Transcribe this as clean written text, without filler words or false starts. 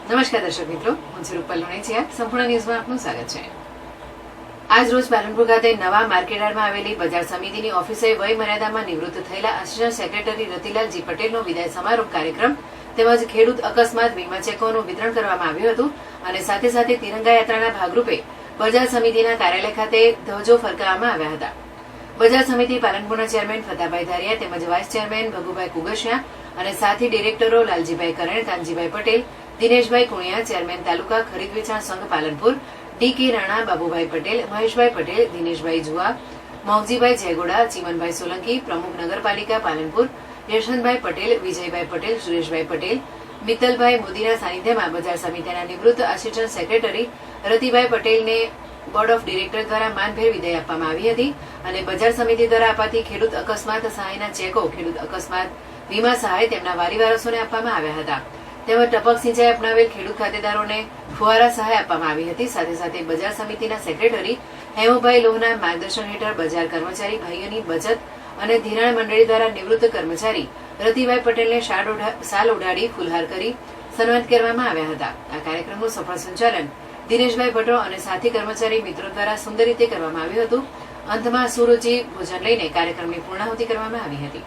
નમસ્કાર દર્શક મિત્રો, હું છું રૂપલ લુણીચિયા. સંપૂર્ણ ન્યૂઝમાં આપનું સ્વાગત છે. આજ રોજ પાલનપુર ખાતે નવા માર્કેટયાર્ડમાં આવેલી બજાર સમિતિની ઓફિસે વય મર્યાદામાં નિવૃત્ત થયેલા આસિસ્ટન્ટ સેક્રેટરી રતિલાલજી પટેલનો વિદાય સમારોહ કાર્યક્રમ તેમજ ખેડૂત અકસ્માત વીમા ચેકોનું વિતરણ કરવામાં આવ્યું હતું અને સાથે સાથે તિરંગા યાત્રાના ભાગરૂપે બજાર સમિતિના કાર્યાલય ખાતે ધ્વજો ફરકાવવામાં આવ્યા હતા. બજાર સમિતિ પાલનપુરના ચેરમેન ફતાભાઈ ધારિયા તેમજ વાઇસ ચેરમેન ભગુભાઈ કુગસિયા અને સાથી ડિરેક્ટરો લાલજીભાઈ કરણ, કાનજીભાઈ પટેલ, દિનેશભાઈ કુણિયા, ચેરમેન તાલુકા ખરીદ વેચાણ સંઘ પાલનપુર, ડી.કે. રાણા, બાબુભાઈ પટેલ, મહેશભાઈ પટેલ, દિનેશભાઈ જુઆ, મોગજીભાઈ જયગોડા, ચીમનભાઈ સોલંકી, પ્રમુખ નગરપાલિકા પાલનપુર, યશવંતભાઈ પટેલ, વિજયભાઈ પટેલ, સુરેશભાઈ પટેલ, મિત્તલભાઈ મોદીના સાનિધ્યમાં બજાર સમિતિના નિવૃત્ત આસિસ્ટન્ટ સેક્રેટરી રતિભાઈ પટેલને બોર્ડ ઓફ ડિરેક્ટર દ્વારા માનભેર વિદાય આપવામાં આવી હતી અને બજાર સમિતિ દ્વારા અપાતી ખેડૂત અકસ્માત સહાયના ચેકો, ખેડૂત અકસ્માત વીમા સહાય તેમના વારી વારસોને આપવામાં આવ્યા હતા. તેમજ ટપક સિંચાઈ અપનાવેલ ખેડૂત ખાતેદારોને ફુવારા સહાય આપવામાં આવી હતી. સાથે સાથે બજાર સમિતિના સેક્રેટરી હેમુભાઈ લોહના માર્ગદર્શન હેઠળ બજાર કર્મચારી ભાઈઓની બચત અને ધિરાણ મંડળી દ્વારા નિવૃત્ત કર્મચારી રતિભાઈ પટેલને શાલ ઓઢાડી ફુલહાર કરી સન્માનિત કરવામાં આવ્યા હતા. આ કાર્યક્રમનું સફળ સંચાલન દિનેશભાઈ ભટ્ટો અને સાથી કર્મચારી મિત્રો દ્વારા સુંદર રીતે કરવામાં આવ્યું હતું. અંતમાં સુરુચિ ભોજન લઈને કાર્યક્રમની પૂર્ણાહુતિ કરવામાં આવી હતી.